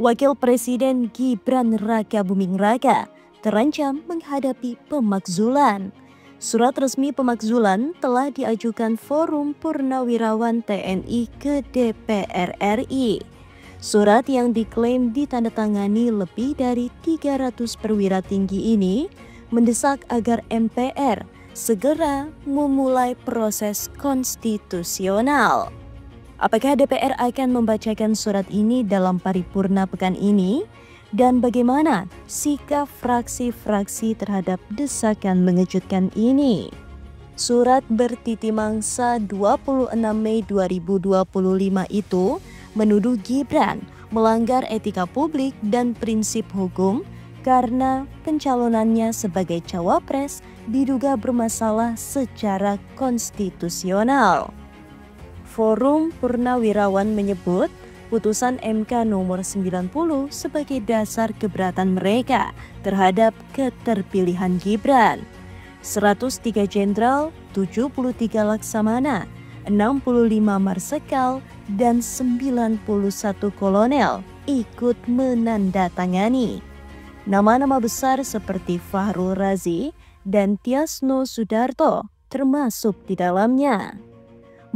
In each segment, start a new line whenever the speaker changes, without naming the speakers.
Wakil Presiden Gibran Rakabuming Raka terancam menghadapi pemakzulan. Surat resmi pemakzulan telah diajukan Forum Purnawirawan TNI ke DPR RI. Surat yang diklaim ditandatangani lebih dari 300 perwira tinggi ini mendesak agar MPR segera memulai proses konstitusional. Apakah DPR akan membacakan surat ini dalam paripurna pekan ini? Dan bagaimana sikap fraksi-fraksi terhadap desakan mengejutkan ini? Surat bertiti mangsa 26 Mei 2025 itu menuduh Gibran melanggar etika publik dan prinsip hukum karena pencalonannya sebagai cawapres diduga bermasalah secara konstitusional. Forum Purnawirawan menyebut putusan MK nomor 90 sebagai dasar keberatan mereka terhadap keterpilihan Gibran. 103 jenderal, 73 laksamana, 65 marsekal, dan 91 kolonel ikut menandatangani. Nama-nama besar seperti Fahrul Razi dan Tiasno Sudarto termasuk di dalamnya.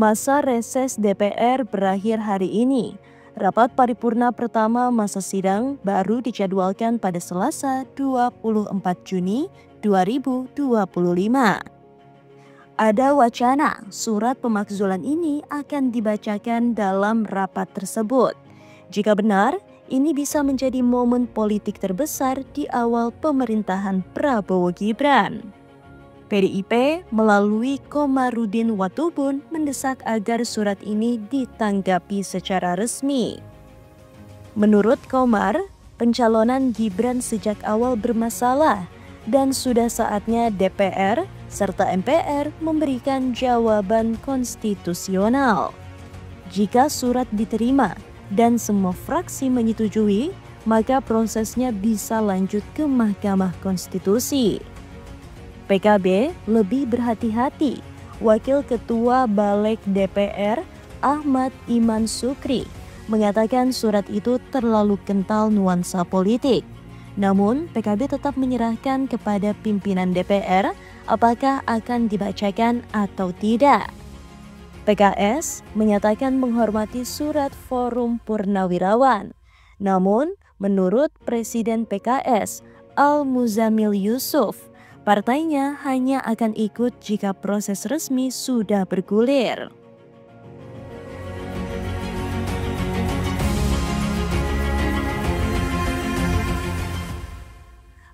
Masa reses DPR berakhir hari ini. Rapat paripurna pertama masa sidang baru dijadwalkan pada Selasa 24 Juni 2025. Ada wacana surat pemakzulan ini akan dibacakan dalam rapat tersebut. Jika benar, ini bisa menjadi momen politik terbesar di awal pemerintahan Prabowo Gibran. PDIP melalui Komarudin Watubun mendesak agar surat ini ditanggapi secara resmi. Menurut Komar, pencalonan Gibran sejak awal bermasalah dan sudah saatnya DPR serta MPR memberikan jawaban konstitusional. Jika surat diterima dan semua fraksi menyetujui, maka prosesnya bisa lanjut ke Mahkamah Konstitusi. PKB lebih berhati-hati. Wakil Ketua Balik DPR Ahmad Iman Sukri mengatakan surat itu terlalu kental nuansa politik. Namun PKB tetap menyerahkan kepada pimpinan DPR apakah akan dibacakan atau tidak. PKS menyatakan menghormati surat Forum Purnawirawan. Namun menurut Presiden PKS Al-Muzamil Yusuf, partainya hanya akan ikut jika proses resmi sudah bergulir.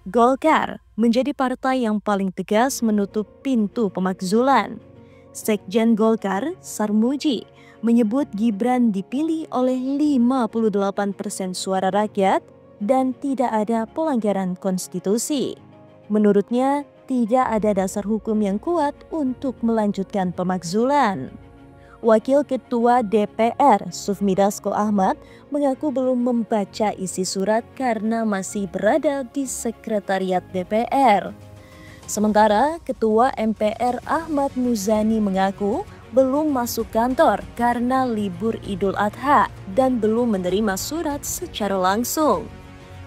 Golkar menjadi partai yang paling tegas menutup pintu pemakzulan. Sekjen Golkar, Sarmuji, menyebut Gibran dipilih oleh 58% suara rakyat dan tidak ada pelanggaran konstitusi. Menurutnya, tidak ada dasar hukum yang kuat untuk melanjutkan pemakzulan. Wakil Ketua DPR Sufmi Dasko Ahmad mengaku belum membaca isi surat karena masih berada di sekretariat DPR. Sementara Ketua MPR Ahmad Muzani mengaku belum masuk kantor karena libur Idul Adha dan belum menerima surat secara langsung.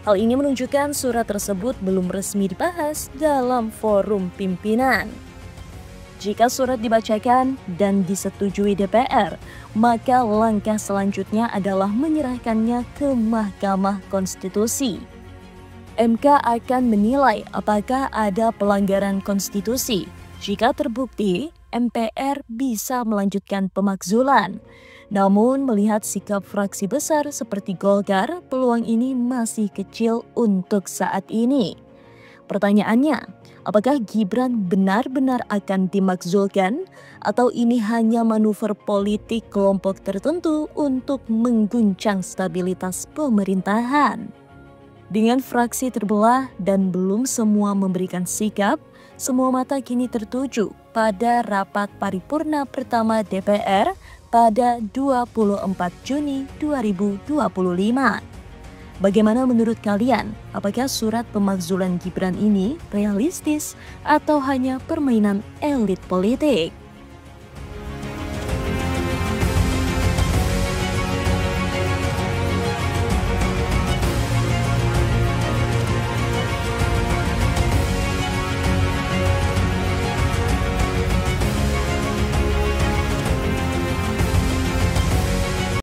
Hal ini menunjukkan surat tersebut belum resmi dibahas dalam forum pimpinan. Jika surat dibacakan dan disetujui DPR, maka langkah selanjutnya adalah menyerahkannya ke Mahkamah Konstitusi. MK akan menilai apakah ada pelanggaran konstitusi. Jika terbukti, MPR bisa melanjutkan pemakzulan. Namun melihat sikap fraksi besar seperti Golkar, peluang ini masih kecil untuk saat ini. Pertanyaannya, apakah Gibran benar-benar akan dimakzulkan atau ini hanya manuver politik kelompok tertentu untuk mengguncang stabilitas pemerintahan? Dengan fraksi terbelah dan belum semua memberikan sikap, semua mata kini tertuju pada rapat paripurna pertama DPR pada 24 Juni 2025. Bagaimana menurut kalian? Apakah surat pemakzulan Gibran ini realistis atau hanya permainan elit politik?